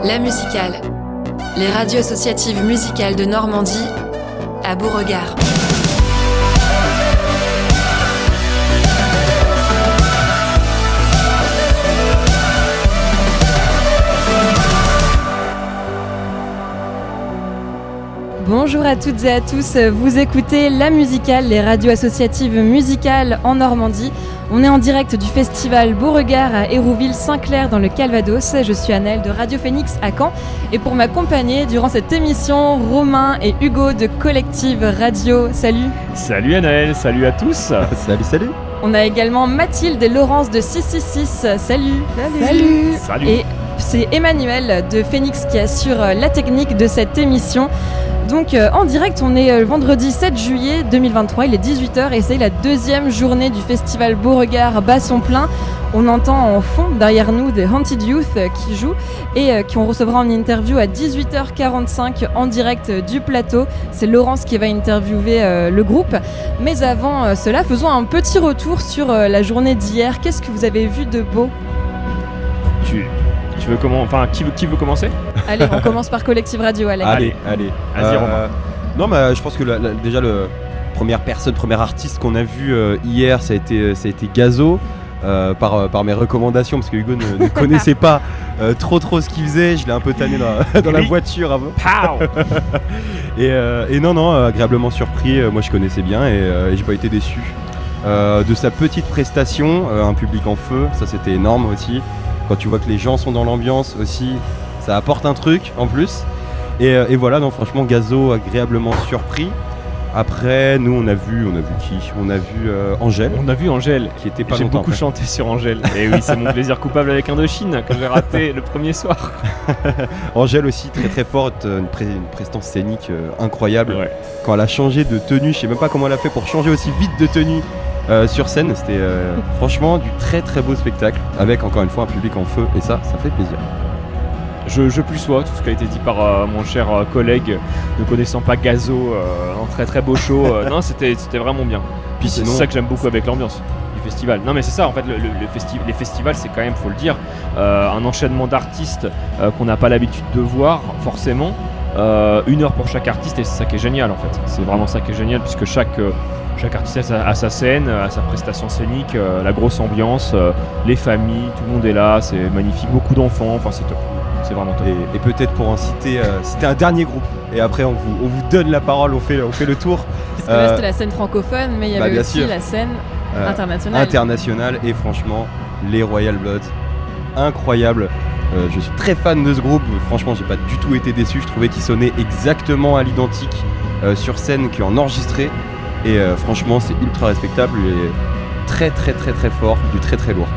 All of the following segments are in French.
La Musicale, les radios associatives musicales de Normandie, à Beauregard. Bonjour à toutes et à tous, vous écoutez La Musicale, les radios associatives musicales en Normandie. On est en direct du festival Beauregard à Hérouville-Saint-Clair dans le Calvados. Je suis Annelle de Radio Phoenix à Caen et pour m'accompagner durant cette émission, Romain et Hugo de Collective Radio. Salut. Salut Annelle, salut à tous. Salut. On a également Mathilde et Laurence de 666. Salut. Et c'est Emmanuel de Phoenix qui assure la technique de cette émission. Donc en direct, on est vendredi 7 juillet 2023, il est 18h et c'est la deuxième journée du festival Beauregard bat son plein. On entend en fond derrière nous des Haunted Youth qui jouent et qu'on recevra en interview à 18h45 en direct du plateau. C'est Laurence qui va interviewer le groupe. Mais avant cela, faisons un petit retour sur la journée d'hier. Qu'est-ce que vous avez vu de beau ? Tu veux qui veut commencer ? Allez, on commence par Collective Radio, Alex. Allez. Vas-y, Romain. Non, je pense que déjà première artiste qu'on a vu hier, ça a été Gazo. Par mes recommandations, parce que Hugo ne connaissait pas trop ce qu'il faisait. Je l'ai un peu tanné dans la voiture avant. et non, agréablement surpris. Moi, je connaissais bien et j'ai pas été déçu de sa petite prestation. Un public en feu, ça c'était énorme aussi. Quand tu vois que les gens sont dans l'ambiance aussi, ça apporte un truc en plus. Et voilà, non, franchement, Gazo agréablement surpris. Après, nous, on a vu qui ? On a vu Angèle. On a vu Angèle, qui était pas J'ai longtemps beaucoup après. chanté sur Angèle. Et oui, c'est mon plaisir coupable avec Indochine que j'ai raté le premier soir. Angèle aussi, très très forte, une prestance scénique incroyable. Ouais. Quand elle a changé de tenue, je sais même pas comment elle a fait pour changer aussi vite de tenue sur scène. C'était franchement du très très beau spectacle, avec encore une fois un public en feu, et ça fait plaisir. Je plus sois tout ce qui a été dit par mon cher collègue, ne connaissant pas Gazo, un très très beau show. Non, c'était vraiment bien. Puis c'est ça que j'aime beaucoup avec l'ambiance du festival. Non mais c'est ça en fait, les festivals c'est quand même, faut le dire, un enchaînement d'artistes qu'on n'a pas l'habitude de voir forcément. 1 heure pour chaque artiste et c'est ça qui est génial en fait. C'est vraiment ça qui est génial puisque chaque artiste a sa scène, a sa prestation scénique, la grosse ambiance, les familles, tout le monde est là, c'est magnifique, beaucoup d'enfants, enfin c'est top. C'est vraiment top. Et peut-être pour en citer un dernier groupe, et après on vous donne la parole, on fait le tour. Parce que là c'était la scène francophone, mais il y avait aussi la scène internationale. Et franchement, les Royal Bloods, incroyable. Je suis très fan de ce groupe, franchement j'ai pas du tout été déçu, je trouvais qu'ils sonnaient exactement à l'identique sur scène qu'en enregistré. Et franchement c'est ultra respectable et très très très très fort, du très très lourd.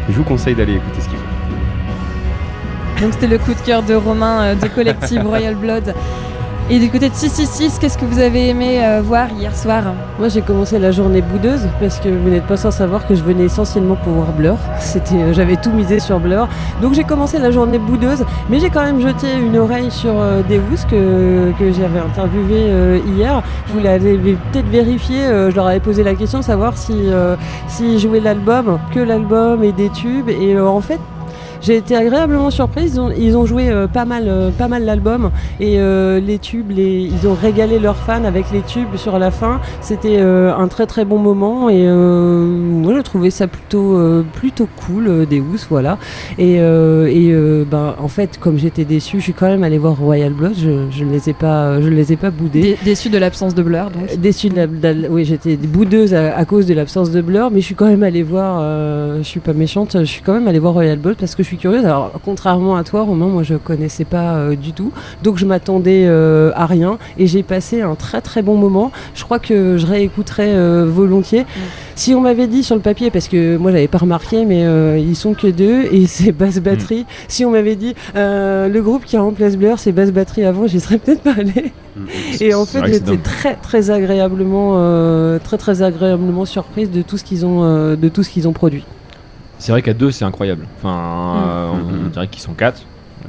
Je vous conseille d'aller écouter ce qu'ils font. Donc c'était le coup de cœur de Romain de Collective Royal Blood. Et du côté de 666, qu'est-ce que vous avez aimé voir hier soir ? Moi j'ai commencé la journée boudeuse parce que vous n'êtes pas sans savoir que je venais essentiellement pour voir Blur. J'avais tout misé sur Blur. Donc j'ai commencé la journée boudeuse, mais j'ai quand même jeté une oreille sur Deus que j'avais interviewé hier. Je voulais aller peut-être vérifier, je leur avais posé la question de savoir s'ils jouaient l'album, que l'album et des tubes. Et en fait, j'ai été agréablement surprise, ils ont joué pas mal l'album et les tubes, ils ont régalé leurs fans avec les tubes sur la fin. C'était un très très bon moment et moi je trouvais ça plutôt cool, Deus, voilà. Et en fait, comme j'étais déçue, je suis quand même allée voir Royal Blood, je ne les ai pas boudés. Déçue de l'absence de Blur, donc. Déçue oui, j'étais boudeuse à cause de l'absence de Blur, mais je suis quand même allée voir, je suis pas méchante, je suis quand même allée voir Royal Blood parce que je suis curieuse. Alors contrairement à toi Romain, moi je connaissais pas du tout, donc je m'attendais à rien et j'ai passé un très très bon moment. Je crois que je réécouterais volontiers. Si on m'avait dit sur le papier, parce que moi j'avais pas remarqué, mais ils sont que 2 et c'est basse batterie. Si on m'avait dit le groupe qui remplace Blur c'est basse batterie avant, j'y serais peut-être pas allée. Et en fait j'étais très très agréablement surprise de tout ce qu'ils ont produit. C'est vrai qu'à 2 c'est incroyable. Enfin, on dirait qu'ils sont 4.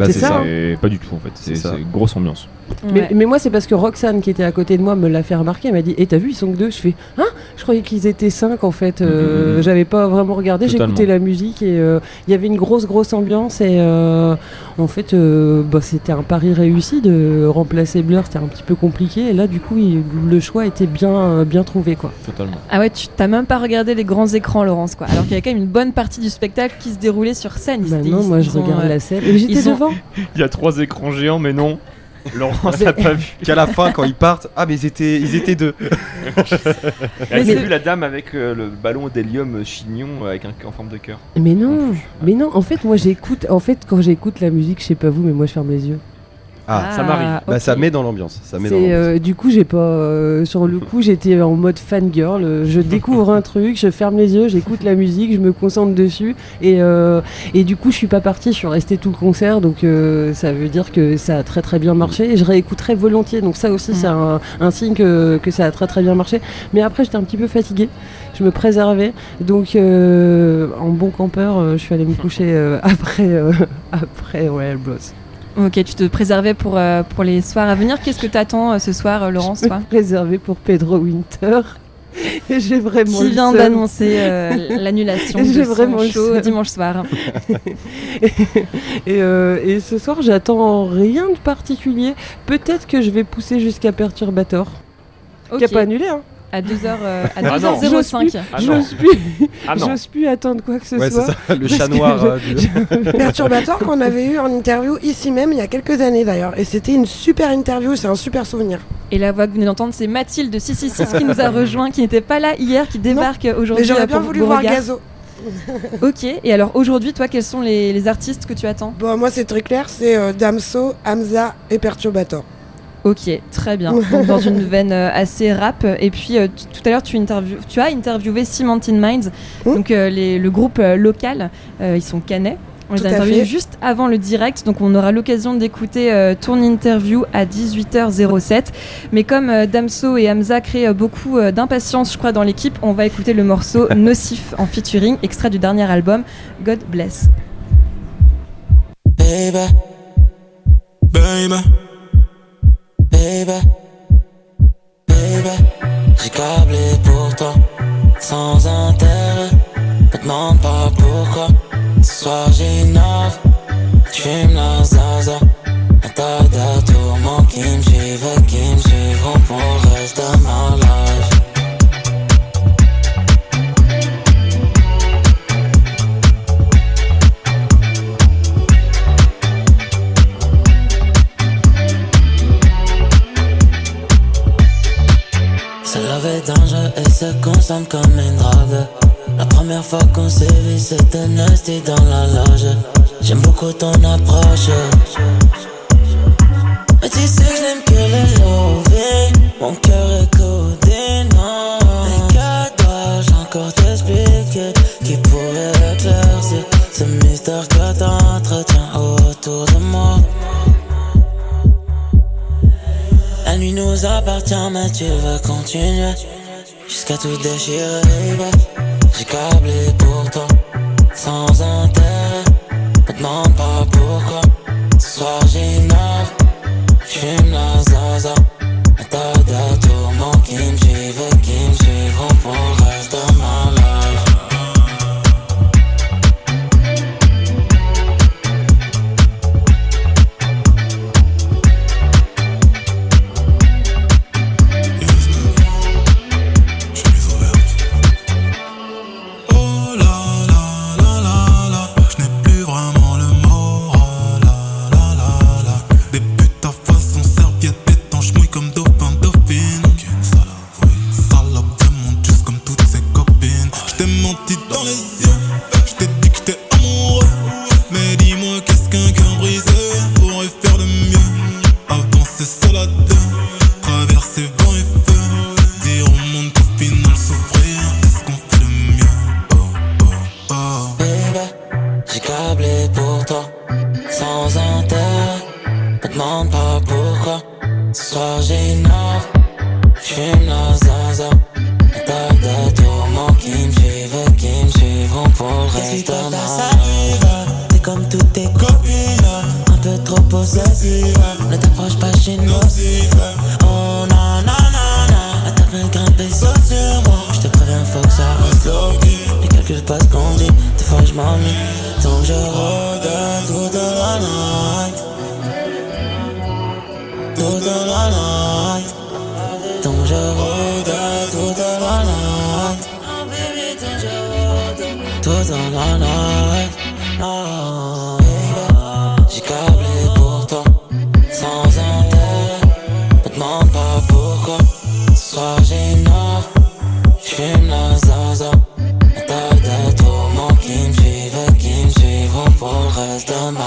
C'est ça. Pas du tout en fait. C'est grosse ambiance. Ouais. Mais moi c'est parce que Roxane qui était à côté de moi me l'a fait remarquer, elle m'a dit t'as vu ils sont que 2, je fais hein, je croyais qu'ils étaient 5 en fait, j'avais pas vraiment regardé. Totalement. J'ai écouté la musique et il y avait une grosse ambiance et En fait, c'était un pari réussi de remplacer Blur, c'était un petit peu compliqué. Et là, du coup, le choix était bien trouvé, quoi. Totalement. Ah ouais, tu t'as même pas regardé les grands écrans, Laurence, quoi. Alors qu'il y a quand même une bonne partie du spectacle qui se déroulait sur scène. Non, moi je regarde la scène. Mais j'étais devant. Il y a 3 écrans géants, mais non. Laurence n'a pas vu. Qu'à la fin, quand ils partent, mais ils étaient 2. Elle a vu la dame avec le ballon d'hélium chignon en forme de cœur. Mais non, en fait, moi j'écoute. En fait, quand j'écoute la musique, je sais pas vous, mais moi je ferme les yeux. Ça m'arrive. Okay. Ça met dans l'ambiance. Du coup, j'ai pas. Sur le coup, j'étais en mode fangirl. Je découvre un truc, je ferme les yeux, j'écoute la musique, je me concentre dessus. Et du coup, je suis pas partie, je suis restée tout le concert. Donc, ça veut dire que ça a très très bien marché. Et je réécouterai volontiers. Donc, ça aussi, c'est un signe que ça a très très bien marché. Mais après, j'étais un petit peu fatiguée. Je me préservais. Donc, en bon campeur, je suis allée me coucher après Royal Bros. Ok, tu te préservais pour les soirs à venir. Qu'est-ce que t'attends ce soir, Laurence, toi ? Préservé pour Pedro Winter. Et j'ai vraiment qui vient d'annoncer l'annulation de son show dimanche soir. Et ce soir, j'attends rien de particulier. Peut-être que je vais pousser jusqu'à Perturbator. Qui n'a pas annulé, hein. À 2h05. J'ose plus attendre quoi que ce soit. C'est ça, le chat noir. Perturbator qu'on avait eu en interview ici même il y a quelques années d'ailleurs. Et c'était une super interview, c'est un super souvenir. Et la voix que vous venez d'entendre, c'est Mathilde de 666 qui nous a rejoint, qui n'était pas là hier, qui débarque aujourd'hui. Mais j'aurais bien voulu voir Gazo. Ok, et alors aujourd'hui, toi, quels sont les artistes que tu attends ? Bon, moi c'est très clair, c'est Damso, Hamza et Perturbator. Ok, très bien. Donc dans une veine assez rap. Et puis tout à l'heure, tu as interviewé Cemented Minds, donc le groupe local. Ils sont cannais. On les a interviewés juste avant le direct, donc on aura l'occasion d'écouter ton interview à 18h07. Mais comme Damso et Hamza créent beaucoup d'impatience, je crois, dans l'équipe, on va écouter le morceau Nocif en featuring, extrait du dernier album God Bless. Baby, baby. Baby, baby, j'ai câblé pour toi, sans intérêt. Me demande pas pourquoi. Ce soir j'innove, j'fume la zaza. Un tas de tourments qui me suivront pour le reste de ma life. Ce love est dangereux et se consomme comme une drogue. La première fois qu'on s'est vu c'était nasty dans la loge. J'aime beaucoup ton approche. Mais tu sais que j'aime que le loving. Mon cœur est codé, non. Mais que dois-je encore t'expliquer qui pourrait éclaircir ce mystère que t'entretiens autour de moi. La nuit nous appartient mais tu veux continuer jusqu'à tout déchirer, baby. J'ai câblé pour toi, sans intérêt. Me demande pas pourquoi. Ce soir j'innove, j'fume la zaza. Un tas de tourments qui me suivront pour le reste de ma life. Pas ce qu'on dit, des fois je m'ennuie. Tant que je regarde tout de la nuit.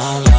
my life.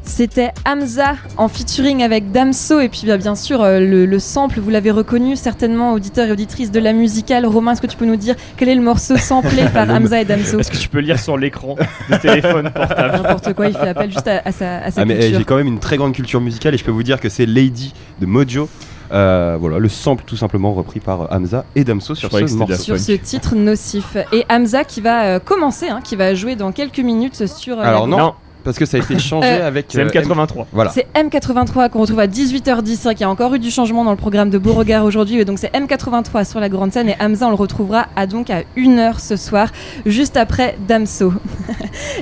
C'était Hamza en featuring avec Damso et puis bien sûr le sample, vous l'avez reconnu certainement, auditeurs et auditrices de la musicale. Romain, est-ce que tu peux nous dire quel est le morceau samplé par Hamza et Damso? Est-ce que tu peux lire sur l'écran du téléphone portable? N'importe quoi, il fait appel juste à sa mais culture. j'ai quand même une très grande culture musicale et je peux vous dire que c'est Lady de Mojo. Voilà, le sample tout simplement repris par Hamza et Damso sur ce morceau. Sur ce titre Nocif. Et Hamza qui va commencer, qui va jouer dans quelques minutes sur... Alors non. Parce que ça a été changé avec c'est M83. Voilà. C'est M83 qu'on retrouve à 18h10. C'est vrai qu'il y a encore eu du changement dans le programme de Beauregard aujourd'hui. Donc c'est M83 sur la grande scène et Hamza on le retrouvera à 1h ce soir, juste après Damso.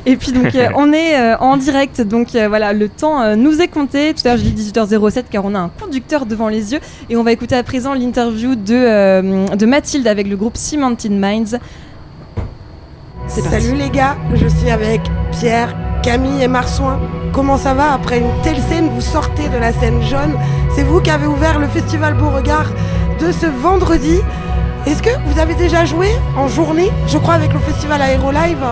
Et puis donc on est en direct. Donc voilà, le temps nous est compté. Tout à l'heure j'ai dit 18h07 car on a un conducteur devant les yeux. Et on va écouter à présent l'interview de Mathilde avec le groupe Cemented Minds. Salut les gars, je suis avec Pierre, Camille et Marsouin. Comment ça va après une telle scène? Vous sortez de la scène jaune. C'est vous qui avez ouvert le festival Beauregard de ce vendredi. Est-ce que vous avez déjà joué en journée, je crois, avec le festival Aérolive?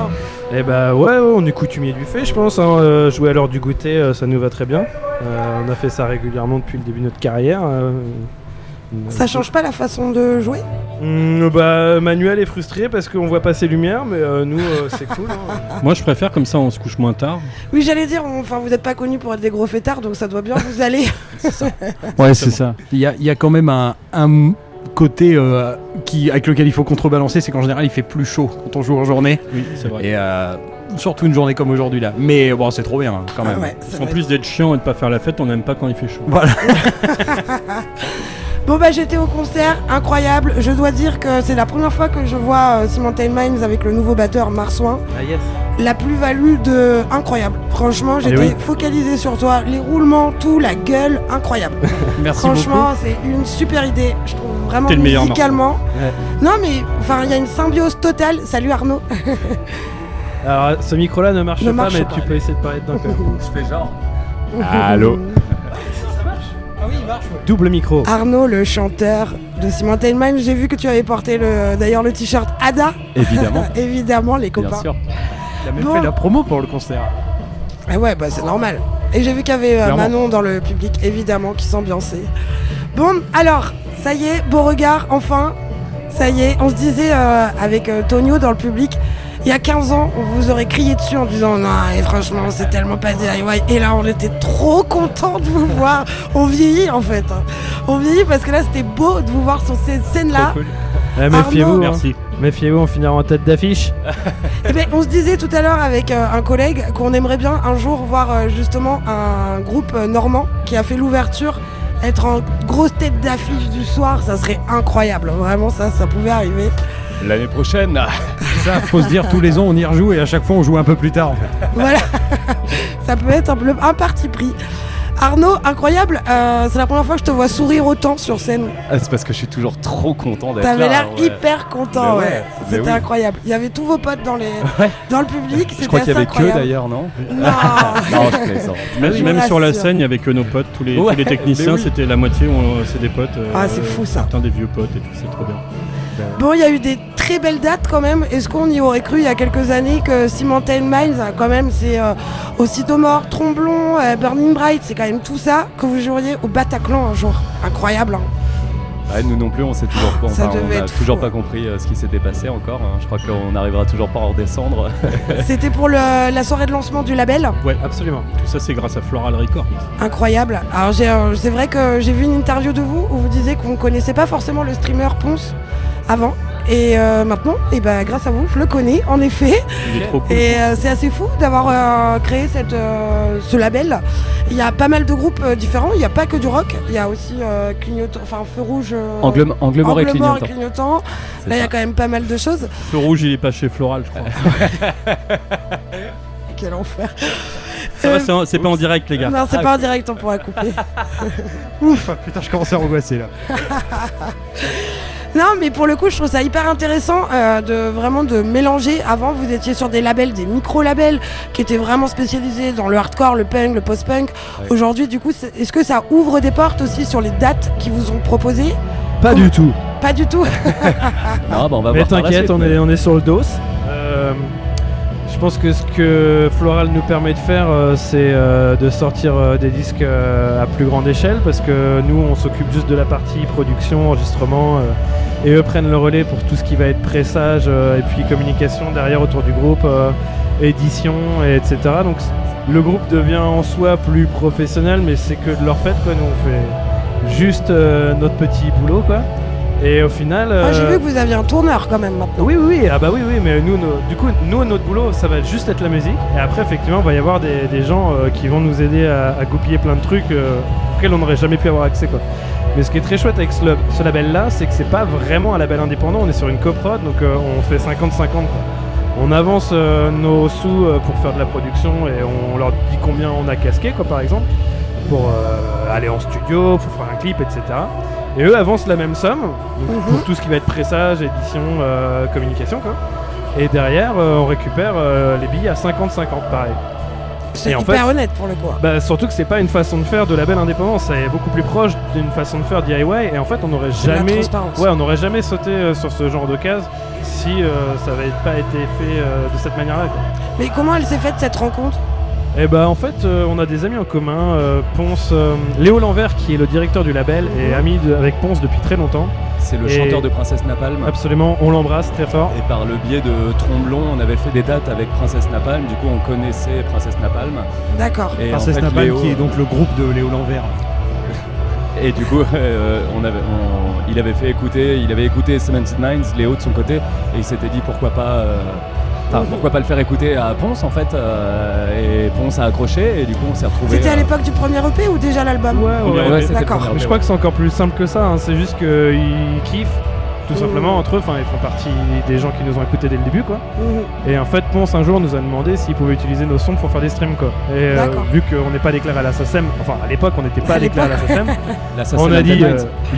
Eh bah ouais, on est coutumier du fait, je pense. Jouer à l'heure du goûter, ça nous va très bien. On a fait ça régulièrement depuis le début de notre carrière. Ça change pas la façon de jouer? Manuel est frustré parce qu'on voit pas ses lumières, mais nous c'est cool. Moi je préfère comme ça, on se couche moins tard. Oui, j'allais dire, vous n'êtes pas connus pour être des gros fêtards, donc ça doit bien vous aller. Ouais, c'est ça. Il y a quand même un côté avec lequel il faut contrebalancer, c'est qu'en général il fait plus chaud quand on joue en journée. Oui, c'est vrai. Et surtout une journée comme aujourd'hui là. Mais bon, c'est trop bien quand même. Ouais, en plus d'être chiant et de pas faire la fête, on n'aime pas quand il fait chaud. Voilà. Bon j'étais au concert, incroyable. Je dois dire que c'est la première fois que je vois Cemented Minds avec le nouveau batteur Marsouin. Ah yes. La plus-value de incroyable. Franchement, j'étais focalisée sur toi, les roulements, tout, la gueule, incroyable. Merci Franchement, beaucoup. c'est une super idée. Je trouve vraiment T'es le meilleur musicalement. Ouais. Non mais il y a une symbiose totale. Salut Arnaud. Alors ce micro-là ne marche pas, mais pas. tu peux essayer de parler dedans quand même. Je fais genre. Allô. Ah oui, il marche. Double micro. Arnaud, le chanteur de Cemented Minds, j'ai vu que tu avais porté d'ailleurs le t-shirt Ada. Évidemment. Évidemment, les copains. Bien sûr. Il a même fait la promo pour le concert. Ah ouais, c'est normal. Et j'ai vu qu'il y avait Manon dans le public, évidemment, qui s'ambiançait. Bon, alors, ça y est, Beauregard, enfin. Ça y est, on se disait avec Tonio dans le public, il y a 15 ans, on vous aurait crié dessus en disant non, et franchement, c'est tellement pas DIY. Et là, on était trop contents de vous voir. On vieillit en fait. On vieillit parce que là, c'était beau de vous voir sur cette scène-là. Cool. Méfiez-vous, merci. Méfiez-vous, on finira en tête d'affiche. On se disait tout à l'heure avec un collègue qu'on aimerait bien un jour voir justement un groupe normand qui a fait l'ouverture. Être en grosse tête d'affiche du soir, ça serait incroyable. Vraiment, ça pouvait arriver. L'année prochaine. Ça, faut se dire tous les ans on y rejoue et à chaque fois on joue un peu plus tard en fait. Voilà, ça peut être un parti pris. Arnaud, incroyable, c'est la première fois que je te vois sourire autant sur scène. C'est parce que je suis toujours trop content d'être là. T'avais l'air hyper content, C'était incroyable. Il y avait tous vos potes dans le public. Je crois qu'il y avait que d'ailleurs, non? Non, je plaisante. Même sur la scène, il n'y avait que nos potes, tous les techniciens, c'était la moitié, c'est des potes. c'est fou ça. Putain, des vieux potes et tout, c'est trop bien. Bon, il y a eu des très belles dates quand même. Est-ce qu'on y aurait cru il y a quelques années que Cemented Minds, quand même, c'est aussi Tomor, Tromblon, Burning Bright, c'est quand même tout ça que vous joueriez au Bataclan un jour. Incroyable, hein. Nous non plus, on sait toujours pas. On n'a toujours pas compris ce qui s'était passé encore. Je crois qu'on n'arrivera toujours pas à en redescendre. C'était pour la soirée de lancement du label. Ouais, absolument. Tout ça, c'est grâce à Floral Records. Incroyable. Alors, c'est vrai que j'ai vu une interview de vous où vous disiez qu'on connaissait pas forcément le streamer Ponce avant. Et maintenant, grâce à vous, je le connais, en effet. Il est trop cool. Et c'est assez fou d'avoir créé ce label. Il y a pas mal de groupes différents. Il n'y a pas que du rock. Il y a aussi Feu Rouge, Angle Mort et Clignotant. Là, il y a quand même pas mal de choses. Feu Rouge, il est pas chez Floral, je crois. Quel enfer. Ça va, c'est pas en direct, les gars. Non, c'est pas en direct, on pourra couper. Ouf, putain, je commence à angoisser là. Non, mais pour le coup, je trouve ça hyper intéressant de mélanger. Avant, vous étiez sur des labels, des micro-labels qui étaient vraiment spécialisés dans le hardcore, le punk, le post-punk. Ouais. Aujourd'hui, du coup, est-ce que ça ouvre des portes aussi sur les dates qui vous ont proposées? Pas du tout. Pas du tout. Non, bah on va mais voir. T'inquiète, on est sur le dos. Je pense que ce que Floral nous permet de faire, c'est de sortir des disques à plus grande échelle, parce que nous, on s'occupe juste de la partie production, enregistrement, et eux prennent le relais pour tout ce qui va être pressage, et puis communication derrière autour du groupe, édition, etc. Donc le groupe devient en soi plus professionnel, mais c'est que de leur fait, quoi. Nous, on fait juste notre petit boulot, quoi. Et au final... j'ai vu que vous aviez un tourneur quand même maintenant. Oui, mais nous, notre boulot, ça va juste être la musique. Et après, effectivement, il va y avoir des gens qui vont nous aider à goupiller plein de trucs auxquels on n'aurait jamais pu avoir accès, quoi. Mais ce qui est très chouette avec ce label-là, c'est que c'est pas vraiment un label indépendant, on est sur une coprod, donc on fait 50-50, quoi. On avance nos sous pour faire de la production et on leur dit combien on a casqué, quoi, par exemple, pour aller en studio, pour faire un clip, etc. Et eux avancent la même somme pour tout ce qui va être pressage, édition, communication, quoi. Et derrière, on récupère les billets à 50-50, pareil. C'est hyper honnête pour le coup. Bah, surtout que c'est pas une façon de faire de label indépendant, c'est beaucoup plus proche d'une façon de faire DIY. Et en fait, on n'aurait jamais sauté sur ce genre de case si ça n'avait pas été fait de cette manière-là, quoi. Mais comment elle s'est faite cette rencontre? Eh bah en fait on a des amis en commun, Ponce, Léo Lanvers qui est le directeur du label et ami avec Ponce depuis très longtemps. C'est le chanteur de Princesse Napalm. Absolument, on l'embrasse très fort. Et par le biais de Tromblon, on avait fait des dates avec Princesse Napalm, du coup on connaissait Princesse Napalm. D'accord. Et Princesse Napalm Léo, qui est donc le groupe de Léo Lanvers. Et du coup il avait écouté Cemented Minds, Léo de son côté, et il s'était dit pourquoi pas le faire écouter à Ponce en fait, et Ponce a accroché et du coup on s'est retrouvés. C'était à l'époque du premier EP ou déjà l'album? Ouais, d'accord. Mais je crois que c'est encore plus simple que ça, hein. C'est juste qu'ils kiffent tout simplement entre eux, enfin ils font partie des gens qui nous ont écoutés dès le début, quoi. Et en fait Ponce un jour nous a demandé s'il pouvait utiliser nos sons pour faire des streams, quoi. Et vu qu'on n'est pas déclaré à la SACEM, enfin à l'époque on n'était pas déclaré à la SACEM, on a dit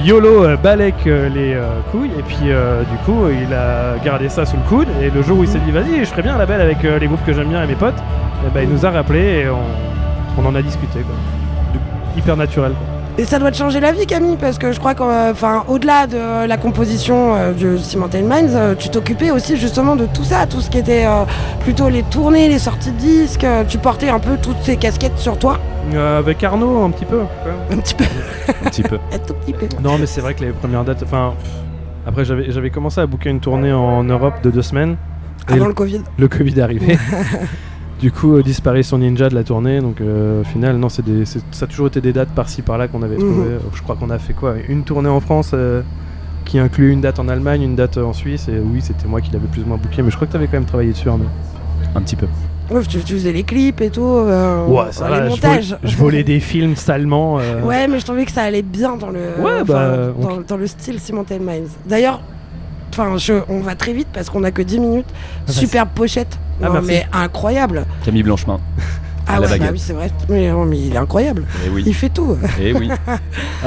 YOLO balèque les couilles, et puis du coup il a gardé ça sous le coude, et le jour où il s'est dit vas-y je ferais bien un label avec les groupes que j'aime bien et mes potes, et bah, il nous a rappelé et on en a discuté, quoi. Hyper naturel, quoi. Et ça doit te changer la vie, Camille, parce que je crois qu'au-delà de la composition de Cemented Minds, tu t'occupais aussi justement de tout ça, tout ce qui était plutôt les tournées, les sorties de disques, tu portais un peu toutes ces casquettes sur toi. Avec Arnaud, un petit peu. Un petit peu. Un petit peu. Un tout petit peu. Non, mais c'est vrai que les premières dates, après j'avais commencé à booker une tournée en Europe de 2 semaines. Avant le Covid. Le Covid est arrivé. Du coup, disparition ninja de la tournée, donc au final, non, ça a toujours été des dates par-ci par-là qu'on avait trouvées. Je crois qu'on a fait une tournée en France qui inclut une date en Allemagne, une date en Suisse, et oui, c'était moi qui l'avais plus ou moins booké, mais je crois que tu avais quand même travaillé dessus, Arnaud. Un petit peu. Ouais, tu faisais les clips et tout, ça les montages. Je volais des films salement. Ouais, mais je trouvais que ça allait bien dans le, dans le style Cemented Minds. D'ailleurs, on va très vite parce qu'on a que 10 minutes. Superbe pochette. Mais incroyable. Camille Blanchemin. Ah ouais, oui, c'est vrai. Mais il est incroyable. Oui. Il fait tout. Et oui.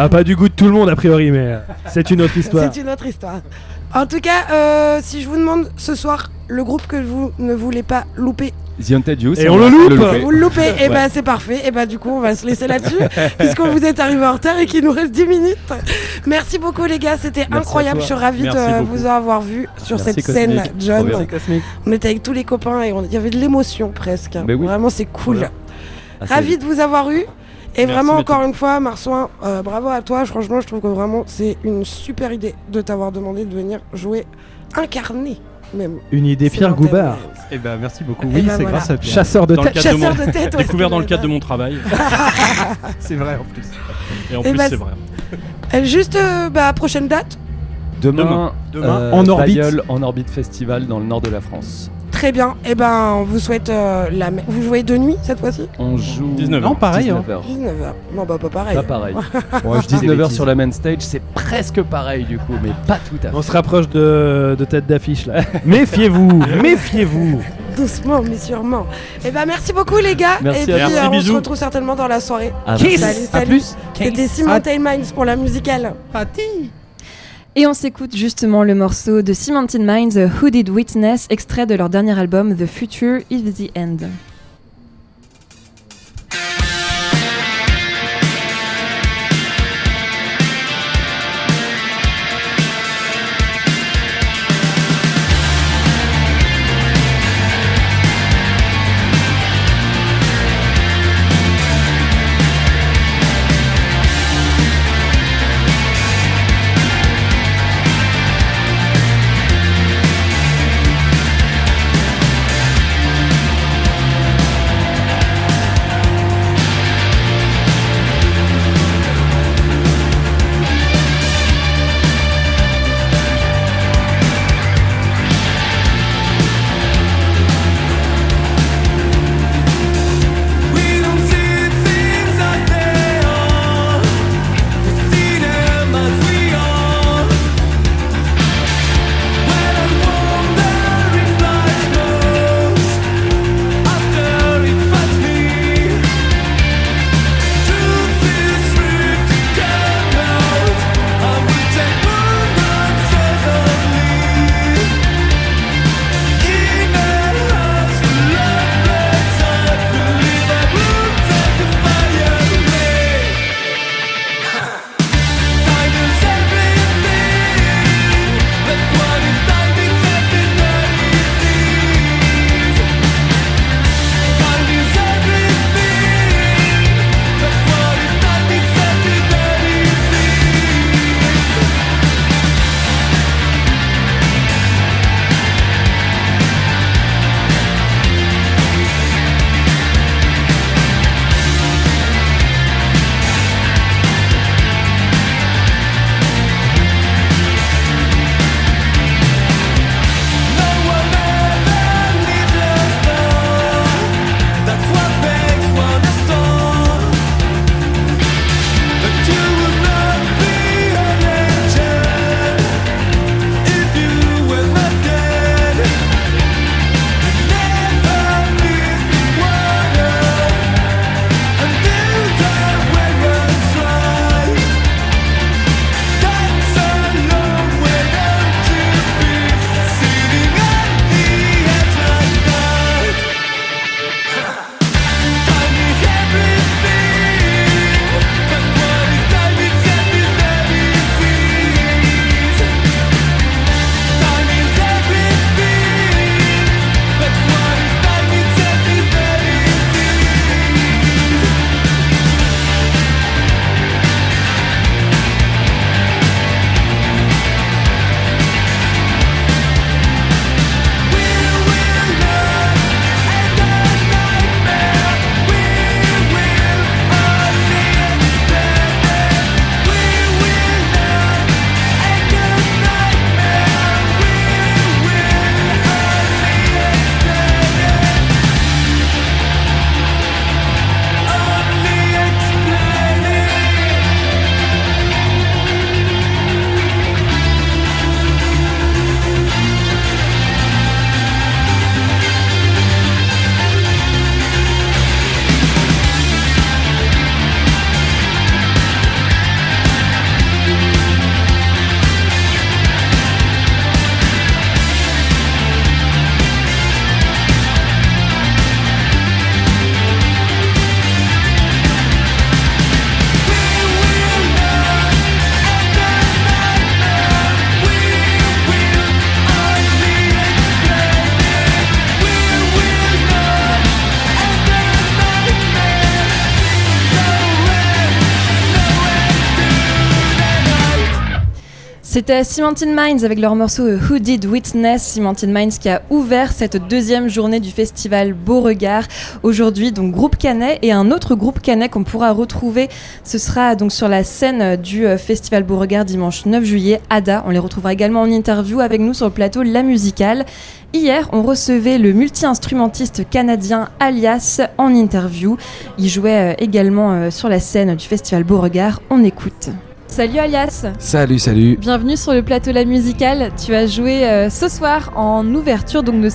Pas du goût de tout le monde a priori, mais c'est une autre histoire. C'est une autre histoire. En tout cas, si je vous demande ce soir le groupe que vous ne voulez pas louper. The Haunted Youth. Et on le loupe. Vous le loupez. Et bah c'est parfait. Et bah du coup on va se laisser là-dessus puisqu'on vous est arrivé en retard et qu'il nous reste 10 minutes. Merci beaucoup les gars, c'était incroyable. Je suis ravie de vous avoir vu sur cette scène, John. On était avec tous les copains et il y avait de l'émotion presque. Oui. Vraiment c'est cool. Ravi de vous avoir eu. Et vraiment encore une fois Marsouin, bravo à toi. Franchement je trouve que vraiment c'est une super idée de t'avoir demandé de venir jouer, incarner. Même. Une idée Pierre Goubard. Eh ben merci beaucoup. Oui, c'est grâce à Pierre. Chasseur de tête. Découvert dans le cadre de mon travail. C'est vrai en plus. Et en plus c'est vrai. Juste prochaine date. Demain en Orbite. Bayeul, en Orbite Festival dans le nord de la France. Très bien. Et on vous souhaite vous jouez de nuit cette fois-ci? On joue 19h. Non, pareil. 19h. 19h. Non, pas pareil. Pas pareil. Je dis 19h sur la main stage, c'est presque pareil du coup, mais pas tout à fait. On se rapproche de tête d'affiche là. Méfiez-vous. Doucement mais sûrement. Et merci beaucoup les gars. Merci, et puis on se bisous. retrouve certainement dans la soirée. Kiss. Salut. À plus. C'était Cemented Minds pour la musicale. Parti. Et on s'écoute justement le morceau de Cemented Minds, Who Did Witness, extrait de leur dernier album The Future is the End. C'était Cemented Minds avec leur morceau Who Did Witness. Cemented Minds qui a ouvert cette deuxième journée du festival Beauregard. Aujourd'hui, donc groupe Canet et un autre groupe Canet qu'on pourra retrouver. Ce sera donc sur la scène du festival Beauregard dimanche 9 juillet. Ada, on les retrouvera également en interview avec nous sur le plateau La Musicale. Hier, on recevait le multi-instrumentiste canadien Alias en interview. Il jouait également sur la scène du festival Beauregard. On écoute. Salut Alias. Salut. Bienvenue sur le plateau La Musicale. Tu as joué ce soir en ouverture donc de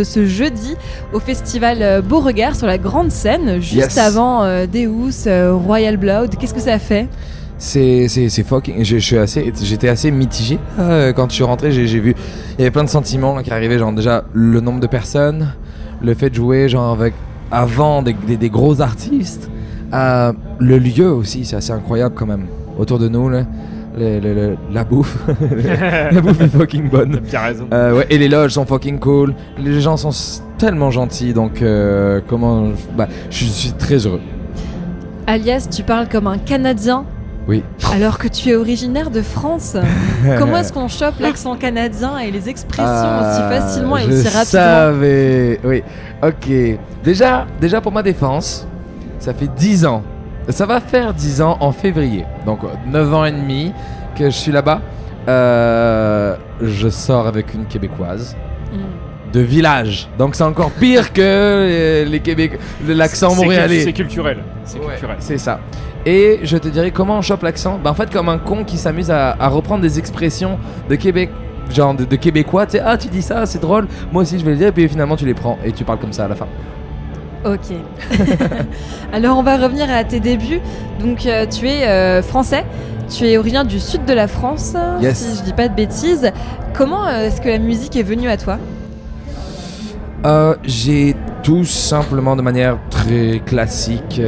ce jeudi au festival Beauregard sur la grande scène, juste avant Deus, Royal Blood. Qu'est-ce que ça a fait ? c'est fucking. J'étais assez mitigé quand je suis rentré. J'ai vu, il y avait plein de sentiments là, qui arrivaient. Genre déjà le nombre de personnes, le fait de jouer genre avec avant des gros artistes, le lieu aussi, c'est assez incroyable quand même. Autour de nous là. La bouffe la bouffe est fucking bonne. T'as raison. Ouais, et les loges sont fucking cool, les gens sont tellement gentils, donc je suis très heureux. Alias, tu parles comme un Canadien. Oui. Alors que tu es originaire de France. Comment est-ce qu'on chope l'accent canadien et les expressions aussi facilement et aussi rapidement? Je savais, oui. Ok. Déjà pour ma défense, ça fait 10 ans. Ça va faire 10 ans en février. Donc 9 ans et demi que je suis là-bas. Je sors avec une Québécoise. De village. Donc c'est encore pire que les Québécois, l'accent montréalais. C'est culturel. C'est ça. Et je te dirais comment on chope l'accent. En fait, comme un con qui s'amuse à reprendre des expressions de Québec, genre de Québécois. Tu sais, tu dis ça, c'est drôle. Moi aussi je vais le dire. Et puis finalement tu les prends et tu parles comme ça à la fin. Ok. Alors on va revenir à tes débuts. Donc tu es français. Tu es originaire du sud de la France, si je dis pas de bêtises. Comment est-ce que la musique est venue à toi? J'ai tout simplement de manière très classique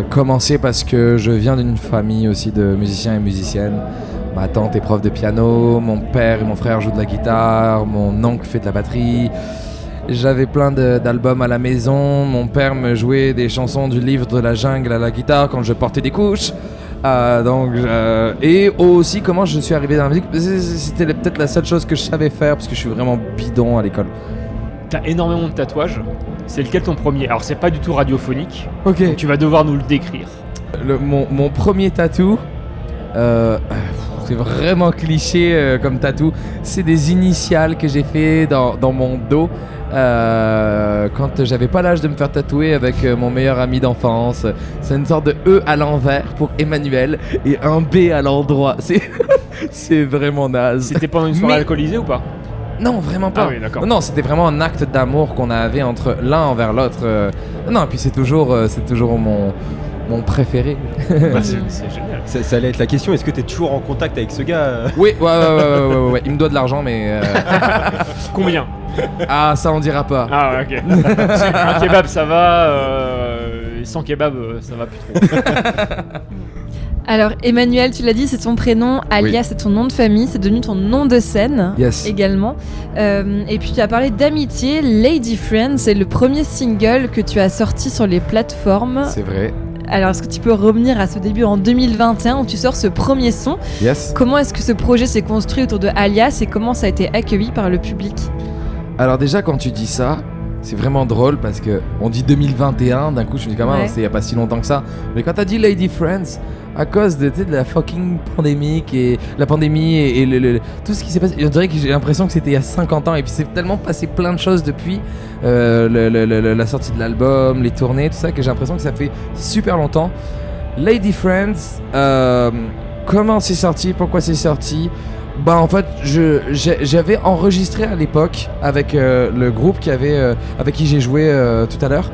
commencé parce que je viens d'une famille aussi de musiciens et musiciennes. Ma tante est prof de piano, mon père et mon frère jouent de la guitare, mon oncle fait de la batterie. J'avais plein d'albums à la maison, mon père me jouait des chansons du livre de la jungle à la guitare quand je portais des couches. Et aussi comment je suis arrivé dans la musique, c'était peut-être la seule chose que je savais faire parce que je suis vraiment bidon à l'école. T'as énormément de tatouages. C'est lequel ton premier? Alors c'est pas du tout radiophonique. Ok. Donc tu vas devoir nous le décrire. Mon premier tatou, c'est vraiment cliché comme tatou. C'est des initiales que j'ai fait dans mon dos quand j'avais pas l'âge de me faire tatouer avec mon meilleur ami d'enfance. C'est une sorte de E à l'envers pour Emmanuel et un B à l'endroit. C'est vraiment naze. C'était pendant une soirée alcoolisée ou pas? Non, vraiment pas. Ah oui, d'accord. Non, c'était vraiment un acte d'amour qu'on avait entre l'un envers l'autre. Non, et puis c'est toujours mon préféré. C'est génial. Ça allait être la question, est-ce que t'es toujours en contact avec ce gars? Oui, ouais. Il me doit de l'argent, mais... Combien? Ah, ça on dira pas. Ah ouais, ok. Un kebab ça va, sans kebab ça va plus trop. Alors Emmanuel, tu l'as dit, c'est ton prénom, alias c'est ton nom de famille, c'est devenu ton nom de scène également. Et puis tu as parlé d'amitié, Lady Friend, c'est le premier single que tu as sorti sur les plateformes. C'est vrai. Alors est-ce que tu peux revenir à ce début en 2021 où tu sors ce premier son? Comment est-ce que ce projet s'est construit autour de Alias et comment ça a été accueilli par le public? Alors déjà quand tu dis ça, c'est vraiment drôle parce que on dit 2021, d'un coup je me dis quand même c'est il y a pas si longtemps que ça. Mais quand t'as dit Lady Friends, à cause de la fucking pandémie et tout ce qui s'est passé, on dirait que j'ai l'impression que c'était il y a 50 ans et puis c'est tellement passé plein de choses depuis la sortie de l'album, les tournées, tout ça, que j'ai l'impression que ça fait super longtemps. Lady Friends, comment c'est sorti, pourquoi c'est sorti? Bah en fait j'avais enregistré à l'époque avec le groupe avec qui j'ai joué tout à l'heure.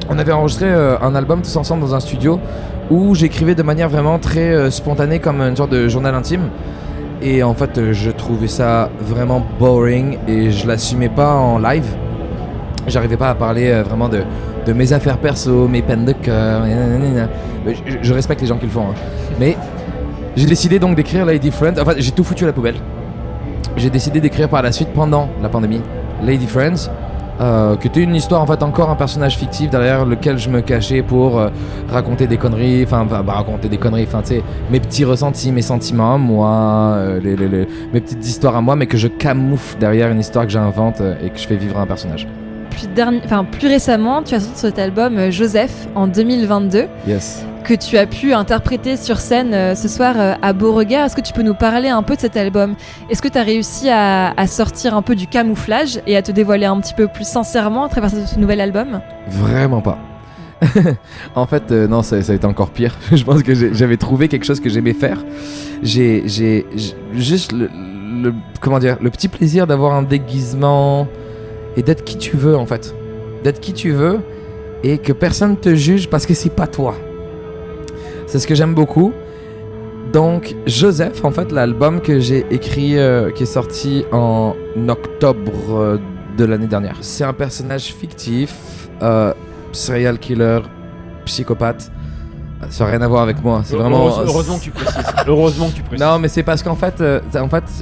On avait enregistré un album tous ensemble dans un studio où j'écrivais de manière vraiment très spontanée comme une sorte de journal intime. Et en fait je trouvais ça vraiment boring et je l'assumais pas en live. J'arrivais pas à parler vraiment de mes affaires perso, mes peines de cœur. Je respecte les gens qui le font, hein. Mais j'ai décidé donc d'écrire Lady Friends. Enfin, j'ai tout foutu à la poubelle. J'ai décidé d'écrire par la suite pendant la pandémie Lady Friends, qui était une histoire en fait encore un personnage fictif derrière lequel je me cachais pour raconter des conneries. Enfin, raconter des conneries. Enfin, tu sais, mes petits ressentis, mes sentiments à moi, mes petites histoires à moi, mais que je camoufle derrière une histoire que j'invente et que je fais vivre à un personnage. Plus récemment, tu as sorti cet album Joseph en 2022. Que tu as pu interpréter sur scène ce soir à Beauregard. Est-ce que tu peux nous parler un peu de cet album? Est-ce que tu as réussi à sortir un peu du camouflage et à te dévoiler un petit peu plus sincèrement à travers ce nouvel album? Vraiment pas. En fait, non, ça a été encore pire. Je pense que j'avais trouvé quelque chose que j'aimais faire. J'ai juste le petit plaisir d'avoir un déguisement et d'être qui tu veux en fait. D'être qui tu veux et que personne te juge parce que c'est pas toi. C'est ce que j'aime beaucoup. Donc Joseph, en fait, l'album que j'ai écrit, qui est sorti en octobre de l'année dernière. C'est un personnage fictif, serial killer, psychopathe. Ça n'a rien à voir avec moi. C'est vraiment. Heureusement que tu précises. Heureusement que tu précises. Non, mais c'est parce qu'en fait,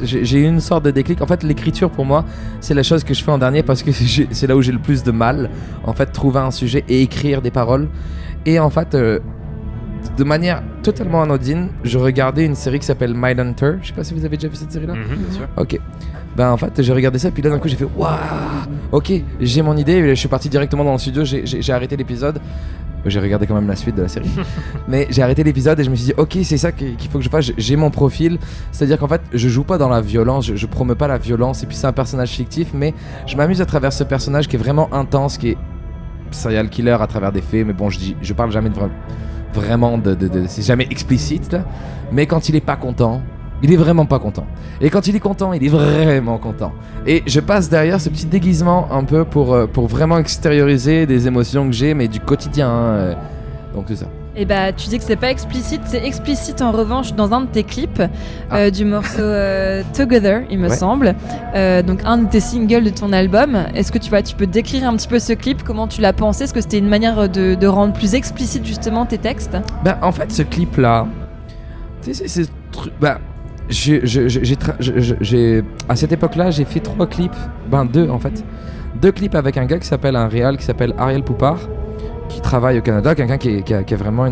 j'ai eu une sorte de déclic. En fait, l'écriture pour moi, c'est la chose que je fais en dernier parce que c'est là où j'ai le plus de mal. En fait, trouver un sujet et écrire des paroles. Et en fait, de manière totalement anodine, je regardais une série qui s'appelle Mindhunter. Je sais pas si vous avez déjà vu cette série-là. Bien sûr. Ok. Ben en fait, j'ai regardé ça, puis là d'un coup j'ai fait waouh. Ok, j'ai mon idée. Je suis parti directement dans le studio. J'ai arrêté l'épisode. J'ai regardé quand même la suite de la série. Mais j'ai arrêté l'épisode et je me suis dit ok, c'est ça qu'il faut que je fasse. J'ai mon profil, c'est-à-dire qu'en fait je joue pas dans la violence, je promeux pas la violence, et puis c'est un personnage fictif, mais je m'amuse à travers ce personnage qui est vraiment intense, qui est serial killer à travers des faits. Mais bon, je parle jamais vraiment de c'est jamais explicite là. Mais quand il est pas content, il est vraiment pas content. Et quand il est content, il est vraiment content. Et je passe derrière ce petit déguisement un peu pour vraiment extérioriser des émotions que j'ai, mais du quotidien. Donc c'est ça. Et bah tu dis que c'est pas explicite, c'est explicite en revanche dans un de tes clips du morceau Together, il me semble. Donc un de tes singles de ton album. Est-ce que tu peux décrire un petit peu ce clip, comment tu l'as pensé? Est-ce que c'était une manière de rendre plus explicite justement tes textes? Ben en fait ce clip là, tu sais c'est à cette époque-là, j'ai fait 3 clips, 2 en fait. 2 clips avec un gars qui s'appelle Ariel Poupard, qui travaille au Canada, quelqu'un qui a vraiment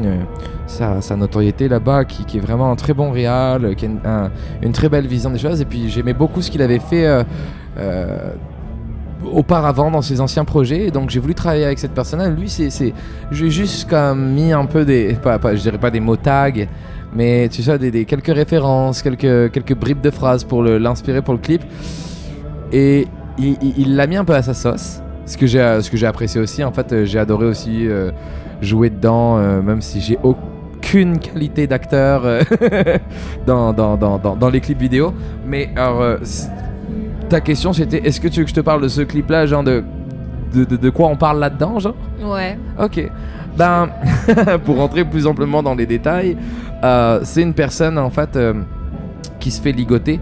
sa notoriété là-bas, qui est vraiment un très bon réal, qui a une très belle vision des choses. Et puis j'aimais beaucoup ce qu'il avait fait auparavant dans ses anciens projets, et donc j'ai voulu travailler avec cette personne-là. Lui, j'ai juste comme mis un peu je dirais pas des mots tags, mais tu sais, quelques références, quelques bribes de phrases pour l'inspirer pour le clip. Et il l'a mis un peu à sa sauce, ce que j'ai apprécié aussi. En fait, j'ai adoré aussi jouer dedans, même si j'ai aucune qualité d'acteur dans les clips vidéo. Mais alors, ta question c'était, est-ce que tu veux que je te parle de ce clip-là, genre de quoi on parle là-dedans, genre? Ouais. Ok. Ben, pour rentrer plus amplement dans les détails, c'est une personne en fait qui se fait ligoter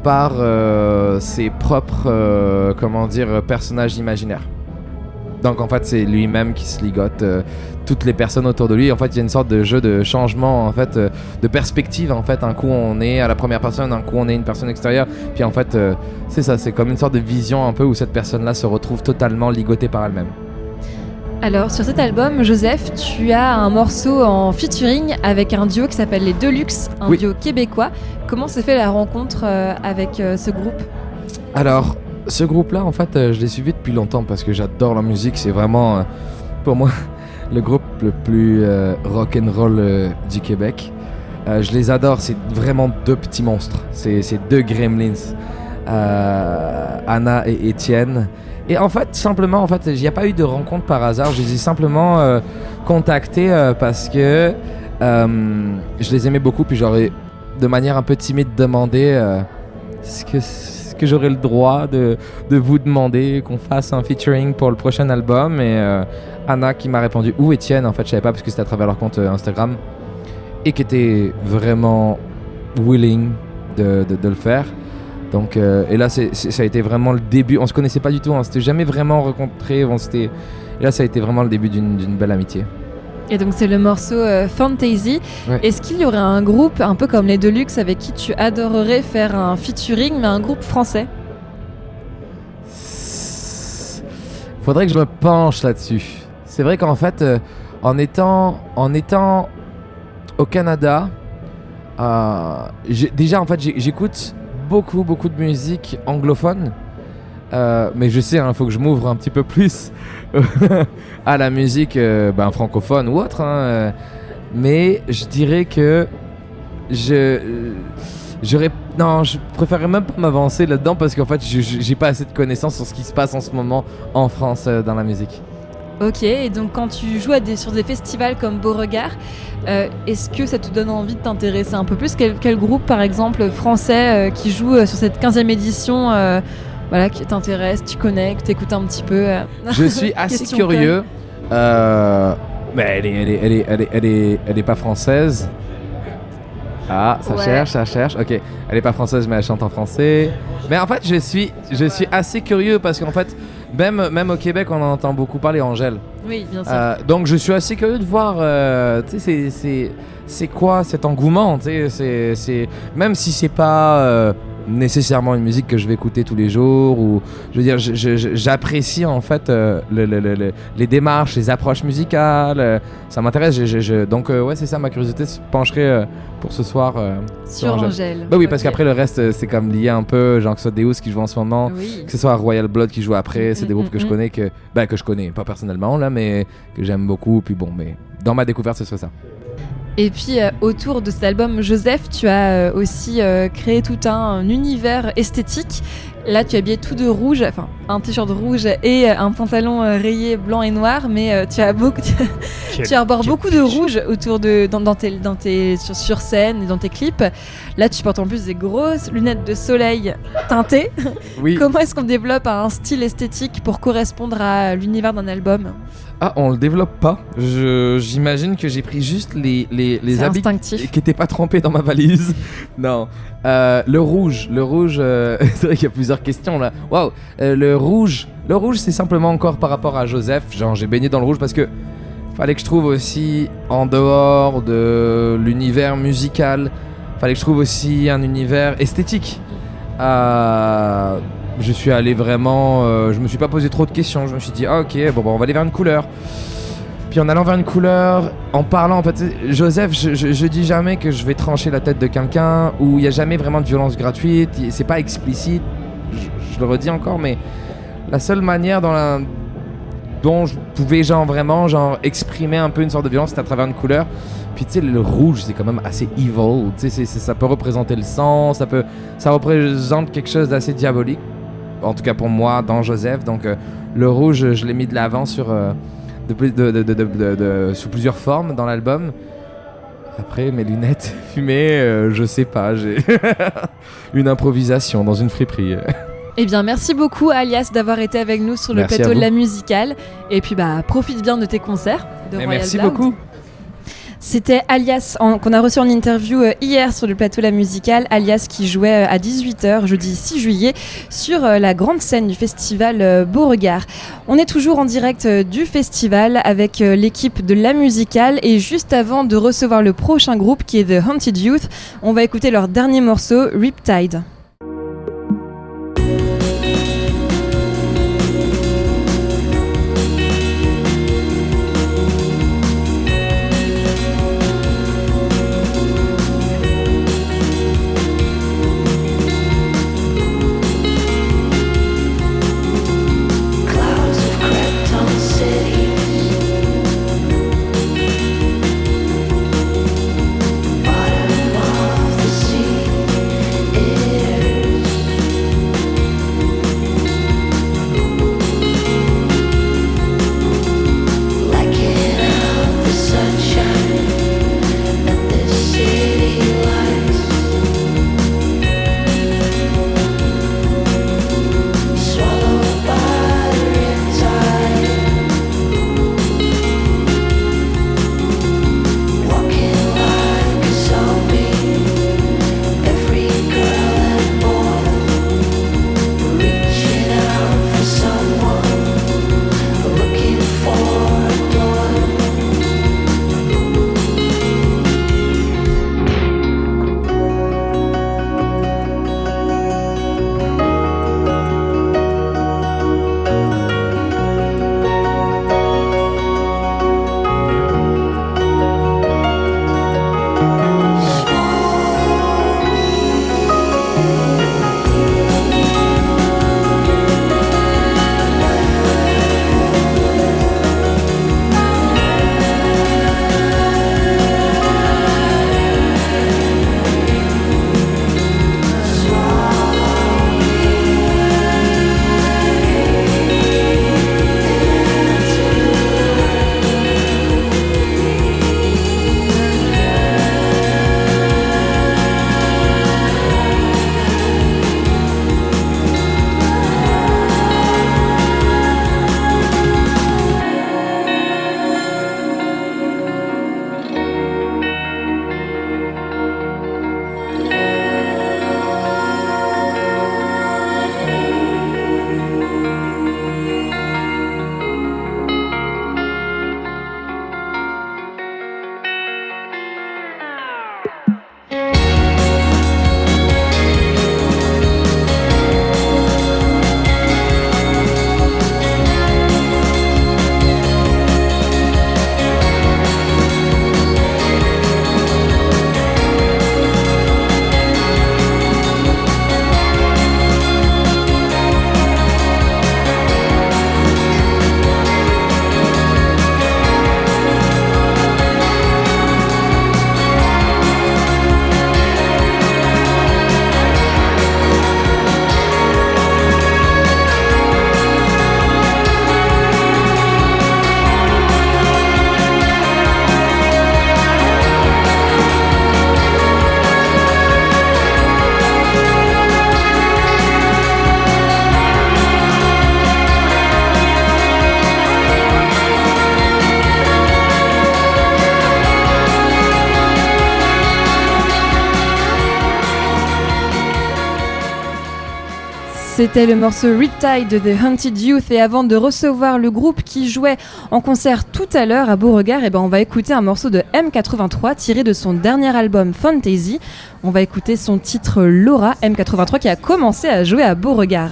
par ses propres personnages imaginaires. Donc en fait c'est lui-même qui se ligote toutes les personnes autour de lui. En fait il y a une sorte de jeu de changement en fait, de perspective en fait. Un coup on est à la première personne, un coup on est une personne extérieure. Puis en fait c'est ça, c'est comme une sorte de vision un peu où cette personne-là se retrouve totalement ligotée par elle-même. Alors sur cet album, Joseph, tu as un morceau en featuring avec un duo qui s'appelle les Deluxe, un duo québécois. Comment s'est fait la rencontre avec ce groupe? Alors ce groupe-là, en fait, je l'ai suivi depuis longtemps parce que j'adore la musique. C'est vraiment, pour moi, le groupe le plus rock'n'roll du Québec. Je les adore. C'est vraiment 2 petits monstres. C'est 2 gremlins, Anna et Étienne. Et en fait, simplement, il n'y a pas eu de rencontre par hasard. Je les ai simplement contactés parce que je les aimais beaucoup. Puis j'aurais, de manière un peu timide, demandé est-ce que j'aurais le droit de vous demander qu'on fasse un featuring pour le prochain album. Et Anna qui m'a répondu, ou Étienne, en fait, je savais pas parce que c'était à travers leur compte Instagram, et qui était vraiment willing de le faire. Donc, et là, ça a été vraiment le début. On se connaissait pas du tout, on s'était jamais vraiment rencontrés. Et là, ça a été vraiment le début d'une belle amitié. Et donc, c'est le morceau Fantasy. Ouais. Est-ce qu'il y aurait un groupe, un peu comme les Deluxe, avec qui tu adorerais faire un featuring, mais un groupe français? Faudrait que je me penche là-dessus. C'est vrai qu'en fait, en étant au Canada, déjà, en fait, j'écoute beaucoup de musique anglophone, mais je sais, faut que je m'ouvre un petit peu plus à la musique francophone ou autre, mais je dirais que je préférerais même pas m'avancer là-dedans parce qu'en fait j'ai pas assez de connaissances sur ce qui se passe en ce moment en France dans la musique. Ok, et donc quand tu joues sur des festivals comme Beauregard, est-ce que ça te donne envie de t'intéresser un peu plus? Quel groupe, par exemple, français qui joue sur cette 15e édition qui t'intéresse, tu connais, que t'écoutes un petit peu Je suis assez curieux, mais elle est pas française. Ah, ça cherche. Ok, elle est pas française, mais elle chante en français. Mais en fait, je suis assez curieux parce qu'en fait, même au Québec, on en entend beaucoup parler Angèle. Oui, bien sûr. Donc, je suis assez curieux de voir, tu sais, c'est quoi cet engouement, tu sais, c'est même si c'est pas nécessairement une musique que je vais écouter tous les jours, ou je veux dire, j'apprécie en fait les démarches, les approches musicales, ça m'intéresse. Donc ouais, c'est ça, ma curiosité se pencherait pour ce soir sur Angèle. Bah oui, parce qu'après le reste c'est comme lié un peu, genre que ce soit Deus qui joue en ce moment, que ce soit Royal Blood qui joue après, c'est des groupes que je connais, que je connais pas personnellement là, mais que j'aime beaucoup. Puis bon, mais dans ma découverte ce serait ça. Et puis autour de cet album Joseph, tu as aussi créé tout un univers esthétique. Là, tu es habillé tout de rouge, enfin un t-shirt rouge et un pantalon rayé blanc et noir, mais tu arbores beaucoup de rouge autour de sur scène et dans tes clips. Là, tu portes en plus des grosses lunettes de soleil teintées. Oui. Comment est-ce qu'on développe un style esthétique pour correspondre à l'univers d'un album ? Ah, on le développe pas. J'imagine que j'ai pris juste les habits instinctif. Qui étaient pas trempés dans ma valise. Non. Le rouge, c'est vrai qu'il y a plusieurs questions là. Waouh. Le rouge, c'est simplement encore par rapport à Joseph. Genre, j'ai baigné dans le rouge parce que fallait que je trouve aussi, en dehors de l'univers musical, fallait que je trouve aussi un univers esthétique. Je suis allé vraiment, je me suis pas posé trop de questions, je me suis dit ok, bon on va aller vers une couleur. Puis en allant vers une couleur, en parlant, en fait, Joseph, je dis jamais que je vais trancher la tête de quelqu'un, où il y a jamais vraiment de violence gratuite, c'est pas explicite, je le redis encore, mais la seule manière dont je pouvais vraiment exprimer un peu une sorte de violence, c'était à travers une couleur. Puis tu sais, le rouge, c'est quand même assez evil, tu sais, ça peut représenter le sang, ça représente quelque chose d'assez diabolique. En tout cas pour moi, dans Joseph. Donc le rouge, je l'ai mis de l'avant sous plusieurs formes dans l'album. Après, mes lunettes fumées, je sais pas, j'ai une improvisation dans une friperie. Eh bien, merci beaucoup Alias d'avoir été avec nous sur le plateau de la musicale. Et puis profite bien de tes concerts de Royal Merci Blood. beaucoup. C'était Alias qu'on a reçu en interview hier sur le plateau La Musicale. Alias qui jouait à 18h jeudi 6 juillet sur la grande scène du festival Beauregard. On est toujours en direct du festival avec l'équipe de La Musicale, et juste avant de recevoir le prochain groupe qui est The Haunted Youth, on va écouter leur dernier morceau, Riptide. Bottom of the sea, it C'était le morceau Riptide de The Haunted Youth. Et avant de recevoir le groupe qui jouait en concert tout à l'heure à Beauregard, on va écouter un morceau de M83 tiré de son dernier album Fantasy. On va écouter son titre Laura, M83 qui a commencé à jouer à Beauregard.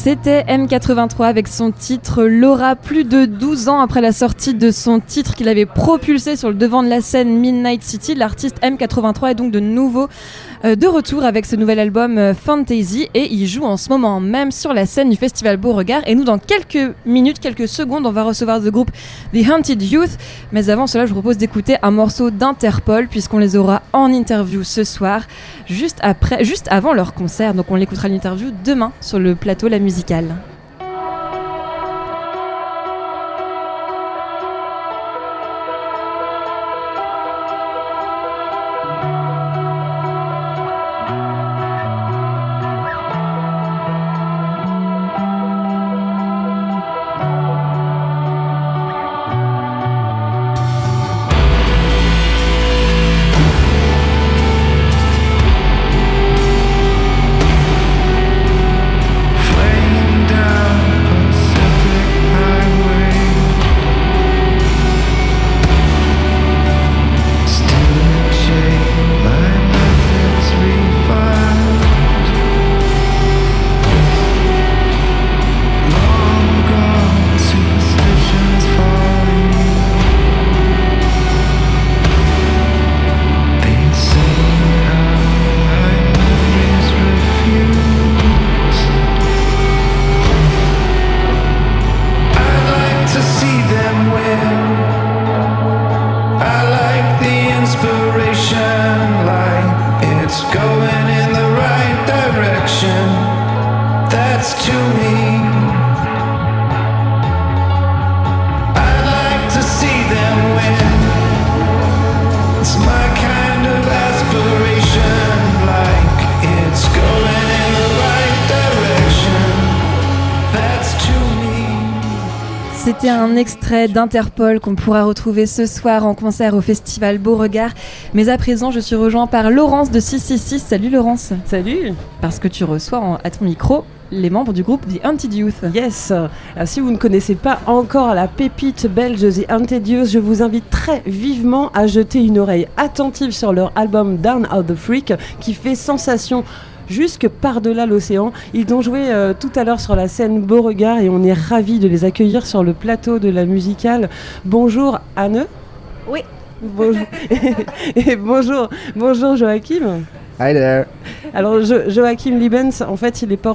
C'était M83 avec son titre Laura, plus de 12 ans après la sortie de son titre qu'il avait propulsé sur le devant de la scène Midnight City. L'artiste M83 est donc de nouveau de retour avec ce nouvel album Fantasy et il joue en ce moment même sur la scène du festival Beauregard. Et nous, dans quelques minutes, quelques secondes, on va recevoir le groupe The Haunted Youth. Mais avant cela, je vous propose d'écouter un morceau d'Interpol puisqu'on les aura en interview ce soir, juste avant leur concert. Donc on l'écoutera l'interview demain sur le plateau La Musicale. C'était un extrait d'Interpol qu'on pourra retrouver ce soir en concert au festival Beauregard. Mais à présent, je suis rejoint par Laurence de 666. Salut Laurence. Salut. Parce que tu reçois à ton micro les membres du groupe The Haunted Youth. Yes. Si vous ne connaissez pas encore la pépite belge The Haunted Youth, je vous invite très vivement à jeter une oreille attentive sur leur album Down Out the Freak qui fait sensation jusque par-delà l'océan. Ils ont joué tout à l'heure sur la scène Beauregard et on est ravis de les accueillir sur le plateau de la musicale. Bonjour Anne. Oui. Bonjour. Et bonjour Joachim. Hi there. Alors Joachim Liebens, en fait, il est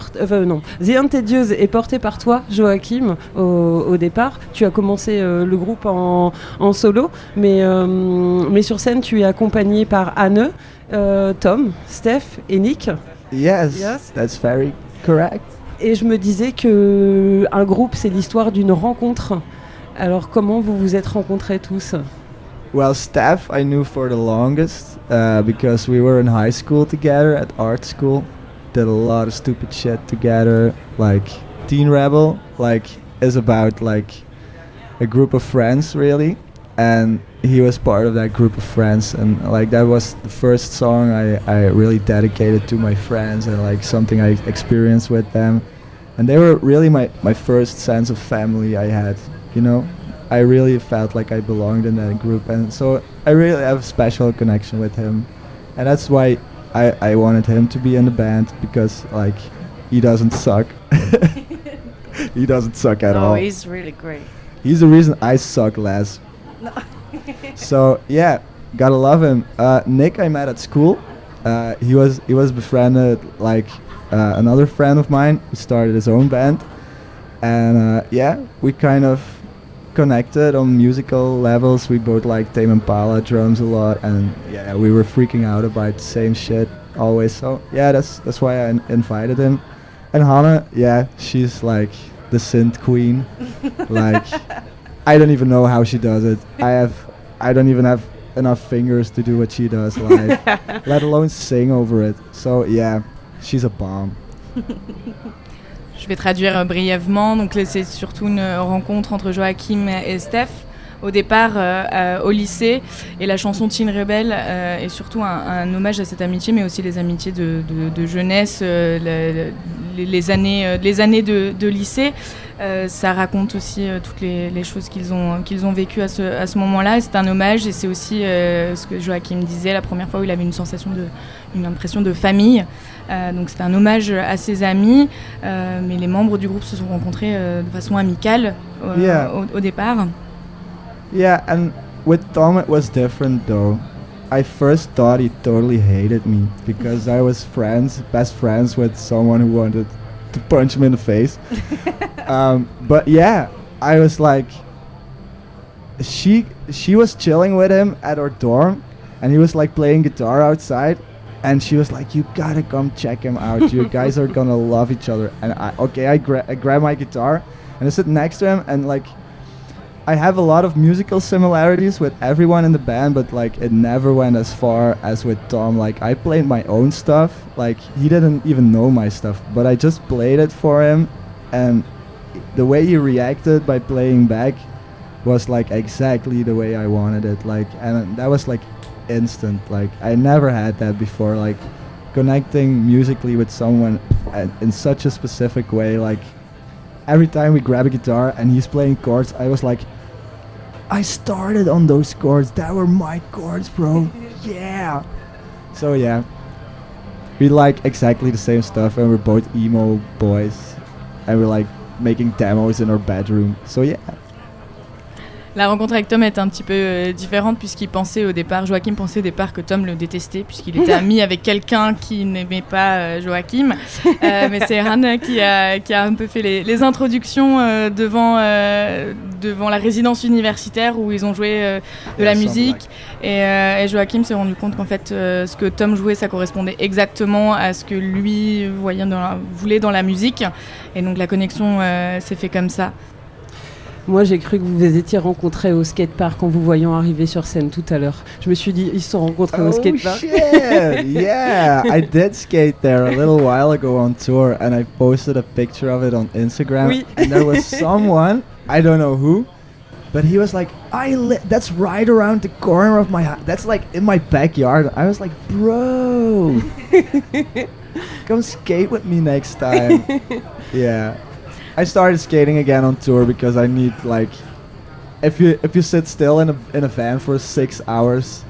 non. The Haunted Youth est porté par toi, Joachim, au départ. Tu as commencé le groupe en solo, mais sur scène, tu es accompagné par Anne, Tom, Steph et Nick. Yes, that's very correct. Et je me disais que un groupe, c'est l'histoire d'une rencontre. Alors, comment vous vous êtes rencontrés tous? Well, Steph I knew for the longest because we were in high school together at art school. Did a lot of stupid shit together, like Teen Rebel, like is about like a group of friends really, and he was part of that group of friends, and like that was the first song I really dedicated to my friends and like something I experienced with them, and they were really my first sense of family I had, you know. I really felt like I belonged in that group, and so I really have a special connection with him, and that's why I wanted him to be in the band, because like he doesn't suck. He doesn't suck at all. Oh, he's really great. He's the reason I suck less. No. So yeah, gotta love him. Nick I met at school. He was befriended like another friend of mine who started his own band, and yeah, we kind of connected on musical levels. We both like Tame Impala drums a lot, and yeah, we were freaking out about the same shit always. So yeah, that's why I invited him. And Hannah, yeah, she's like the synth queen. Like I don't even know how she does it. I don't even have enough fingers to do what she does live, let alone sing over it. So yeah, she's a bomb. Je vais traduire brièvement. Donc c'est surtout une rencontre entre Joachim et Steph au départ au lycée, et la chanson Teen Rebel est surtout un hommage à cette amitié, mais aussi les amitiés de jeunesse, les années de lycée. Ça raconte aussi toutes les choses qu'ils ont vécues à ce moment-là. C'est un hommage, et c'est aussi ce que Joachim disait la première fois où il avait une impression de famille. Donc c'était un hommage à ses amis, mais les membres du groupe se sont rencontrés de façon amicale au départ. Yeah, and with Tom it was different though. I first thought he totally hated me because I was best friends with someone who wanted to punch him in the face. But yeah, I was like, she was chilling with him at our dorm, and he was like playing guitar outside, and she was like, you gotta come check him out, you guys are gonna love each other. And I grabbed my guitar and I sit next to him, and like I have a lot of musical similarities with everyone in the band, but like it never went as far as with Tom. Like I played my own stuff, like he didn't even know my stuff, but I just played it for him, and the way he reacted by playing back was like exactly the way I wanted it. Like, and that was like instant. Like I never had that before, like connecting musically with someone in such a specific way. Like every time we grab a guitar and he's playing chords, I was like, I started on those chords, that were my chords, bro. Yeah. So yeah, we like exactly the same stuff, and we're both emo boys, and we're like making demos in our bedroom. So yeah. La rencontre avec Tom est un petit peu différente, puisqu'il pensait au départ, Joachim pensait au départ que Tom le détestait, puisqu'il était ami avec quelqu'un qui n'aimait pas Joachim. Mais c'est Han qui a un peu fait les introductions devant la résidence universitaire où ils ont joué de la musique. Et Joachim s'est rendu compte qu'en fait, ce que Tom jouait, ça correspondait exactement à ce que lui voulait dans la musique. Et donc la connexion s'est fait comme ça. Moi, j'ai cru que vous vous étiez rencontrés au skatepark en vous voyant arriver sur scène tout à l'heure. Je me suis dit, ils se sont rencontrés au skatepark. Shit! Yeah, I did skate there a little while ago on tour, and I posted a picture of it on Instagram. Oui. And there was someone, I don't know who, but he was like, that's right around the corner of my house. That's like in my backyard. I was like, bro, come skate with me next time. Yeah. I started skating again on tour because I need, like, if you sit still in a van for 6 hours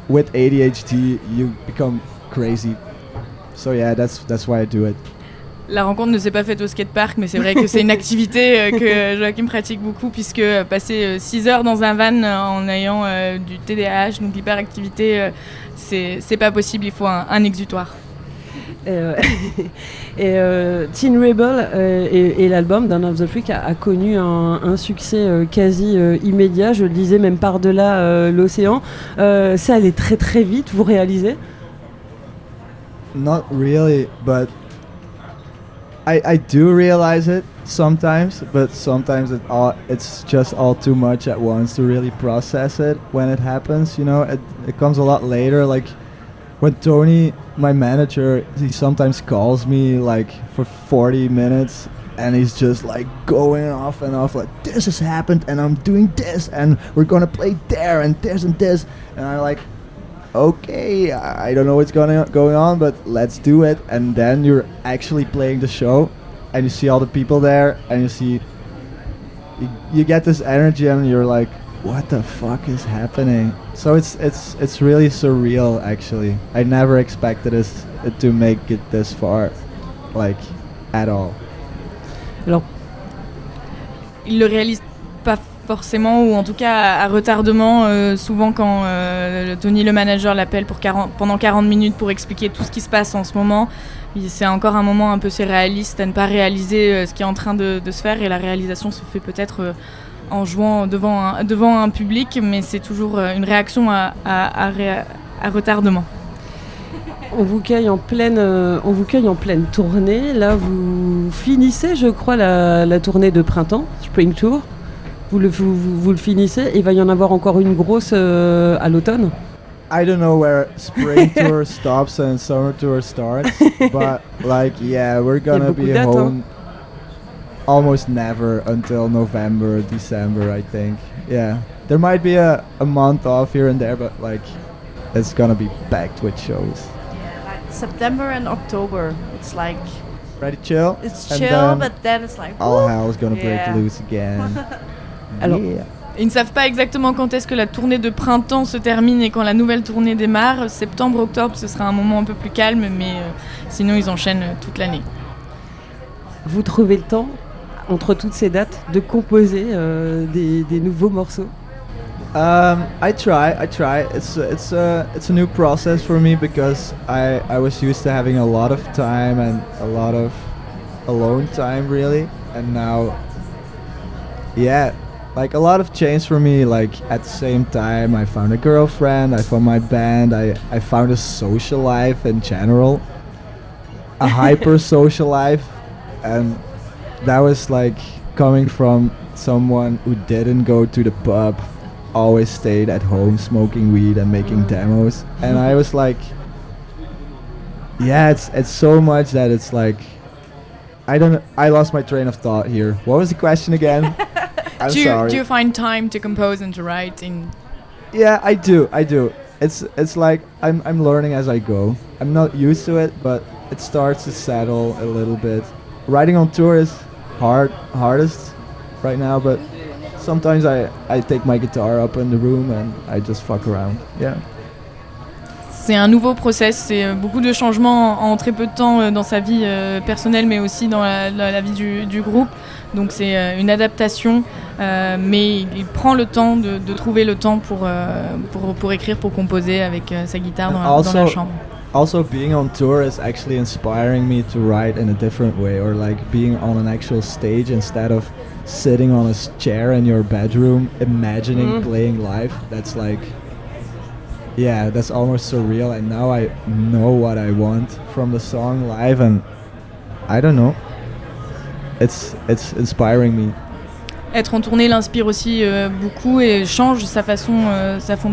with ADHD, you become crazy. So yeah, that's why I do it. La rencontre ne s'est pas faite au skatepark, mais c'est vrai que c'est une activité que Joachim pratique beaucoup, puisque passer 6 heures dans un van en ayant du TDAH, donc l'hyperactivité, c'est pas possible, il faut un exutoire. Teen Rebel et l'album Down of the Freak a connu un succès quasi immédiat, je le disais, même par-delà l'océan. Ça allait très très vite, vous réalisez? Not really, but I do realize it sometimes, but sometimes it's just all too much at once to really process it when it happens, you know. It comes a lot later, like when Tony, my manager, he sometimes calls me like for 40 minutes and he's just like going off and off like, this has happened and I'm doing this and we're gonna play there and this and this, and I'm like, okay, I don't know what's going on, but let's do it. And then you're actually playing the show and you see all the people there and you get this energy and you're like, what the fuck is happening? So it's really surreal, actually. I never expected it to make it this far, like, at all. Alors, il le réalise pas forcément, ou en tout cas à retardement, souvent quand Tony le manager l'appelle pendant 40 minutes pour expliquer tout ce qui se passe en ce moment. C'est encore un moment un peu surréaliste à ne pas réaliser ce qui est en train de se faire, et la réalisation se fait peut-être en jouant devant un public, mais c'est toujours une réaction à retardement. On vous cueille en pleine tournée. Là, vous finissez, je crois, la tournée de printemps, Spring Tour. Vous le finissez, et il va y en avoir encore une grosse à l'automne. I don't know where Spring Tour stops and Summer Tour starts, but like, yeah, we're gonna be home almost never until November, December, I think. Yeah, there might be a month off here and there, but like, it's gonna be packed with shows. Yeah, like September and October, it's like pretty chill. It's chill, but then it's like all hell's gonna break loose again. Alors, ils ne savent pas exactement quand est-ce que la tournée de printemps se termine et quand la nouvelle tournée démarre. Septembre, octobre, ce sera un moment un peu plus calme, mais sinon ils enchaînent toute l'année. Vous trouvez le temps, entre toutes ces dates, de composer des nouveaux morceaux? I try. It's a new process for me because I was used to having a lot of time and a lot of alone time, really, and now, yeah, like a lot of changed for me. Like at the same time, I found a girlfriend, I found my band, I found a social life in general, a hyper social life, and that was like coming from someone who didn't go to the pub, always stayed at home smoking weed and making demos, and I was like, yeah, it's so much that it's like, I lost my train of thought here. What was the question again? I'm sorry. Do you find time to compose and to write Yeah, I do. It's like I'm learning as I go. I'm not used to it, but it starts to settle a little bit. Writing on tour is hardest right now, but sometimes I take my guitar up in the room and I just fuck around. Yeah. C'est un nouveau process, c'est beaucoup de changements en très peu de temps dans sa vie personnelle, mais aussi dans la vie du groupe. Donc c'est une adaptation, mais il prend le temps de trouver le temps pour écrire, pour composer avec sa guitare dans la chambre. Also, being on tour is actually inspiring me to write in a different way, or like being on an actual stage instead of sitting on a chair in your bedroom imagining playing live. That's like, yeah, that's almost surreal, and now I know what I want from the song live, and I don't know, it's inspiring me. être en tournée l'inspire aussi beaucoup et change sa façon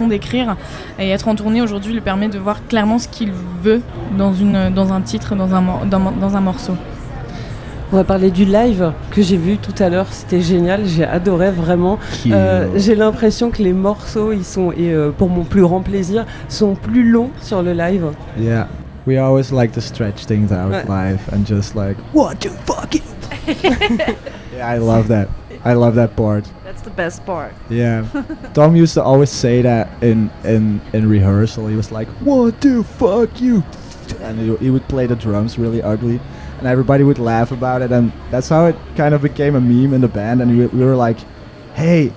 d'écrire. Et être en tournée aujourd'hui lui permet de voir clairement ce qu'il veut dans un titre, dans un morceau. On va parler du live que j'ai vu tout à l'heure, c'était génial, j'ai adoré vraiment. J'ai l'impression que les morceaux, ils sont, pour mon plus grand plaisir, sont plus longs sur le live. Yeah, we always like to stretch things out live and just like, what you fucking... Yeah, I love that part. That's the best part. Yeah, Tom used to always say that in rehearsal. He was like, what the fuck you? And he would play the drums really ugly. And everybody would laugh about it, and that's how it kind of became a meme in the band. And we were like, hey,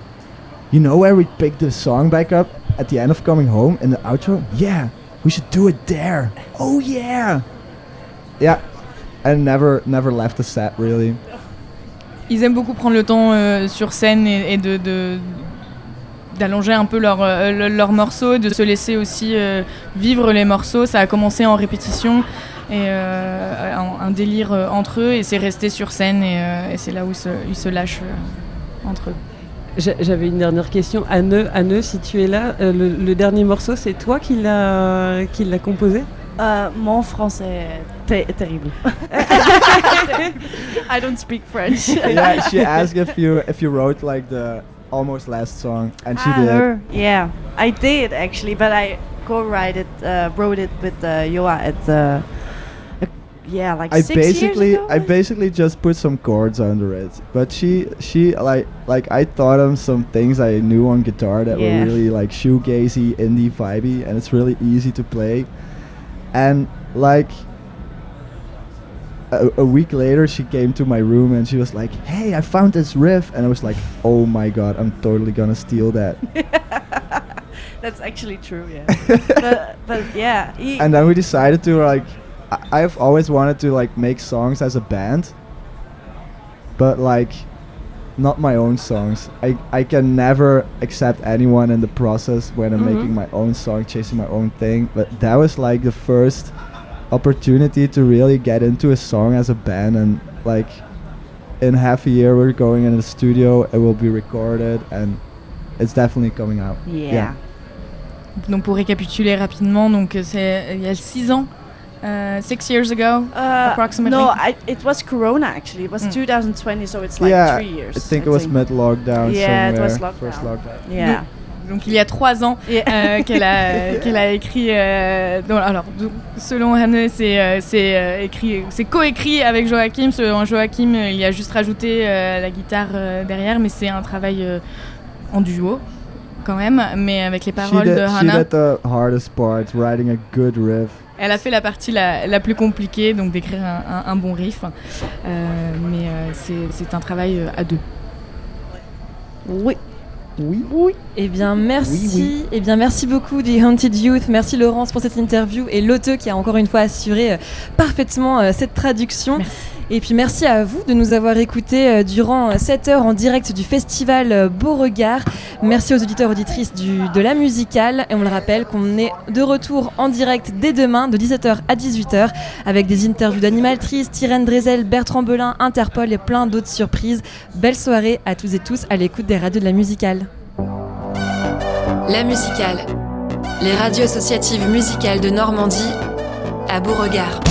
you know where we picked the song back up at the end of Coming Home in the outro? Yeah, we should do it there. Oh yeah. Yeah, and never left the set really. Ils aiment beaucoup prendre le temps sur scène et d'allonger un peu leurs morceaux, de se laisser aussi vivre les morceaux. Ça a commencé en répétition et un délire entre eux, et c'est resté sur scène, et c'est là où ils se lâchent entre eux. J'avais une dernière question. Anne, si tu es là, le dernier morceau, c'est toi qui l'a composé? Mon français est terrible. I don't speak French. Yeah, she asked if you wrote like the almost last song, and she did. Her. Yeah, I did actually, but I wrote it with Joa at like 6 years ago. I basically just put some chords under it, but she like I taught him some things I knew on guitar that were really like shoegazy, indie vibey, and it's really easy to play. And like a week later, she came to my room and she was like, "Hey, I found this riff," and I was like, "Oh my god, I'm totally gonna steal that." That's actually true, yeah. but yeah. And then we decided to like, I've always wanted to like make songs as a band, but like not my own songs. I can never accept anyone in the process when I'm making my own song, chasing my own thing. But that was like the first opportunity to really get into a song as a band, and like in half a year we're going in the studio, it will be recorded, and it's definitely coming out. Yeah. Donc pour récapituler rapidement, donc c'est il y a 6 ans. 6 years ago, approximately? No, it was Corona actually. It was 2020, so it's like 3 years. I think it was mid-lockdown. Yeah, somewhere. it was lockdown. First lockdown. Yeah. Donc il y a 3 ans qu'elle a écrit. Selon Hanne, c'est coécrit avec Joachim. Selon Joachim, il a juste rajouté la guitare derrière, mais c'est un travail en duo quand même, mais avec les paroles de Hannah. She did the hardest part, writing a good riff. Elle a fait la partie la plus compliquée, donc d'écrire un bon riff, mais c'est un travail à deux. Oui. Eh bien merci. Eh bien merci beaucoup The Haunted Youth. Merci Laurence pour cette interview, et Lotte qui a encore une fois assuré parfaitement cette traduction. Merci. Et puis merci à vous de nous avoir écoutés durant 7 heures en direct du festival Beauregard. Merci aux auditeurs et auditrices de la musicale, et on le rappelle qu'on est de retour en direct dès demain de 17h à 18h avec des interviews d'Animaltrice, Tyrène Drezel, Bertrand Belin, Interpol et plein d'autres surprises. Belle soirée à tous et tous à l'écoute des radios de la musicale. La musicale, les radios associatives musicales de Normandie à Beauregard.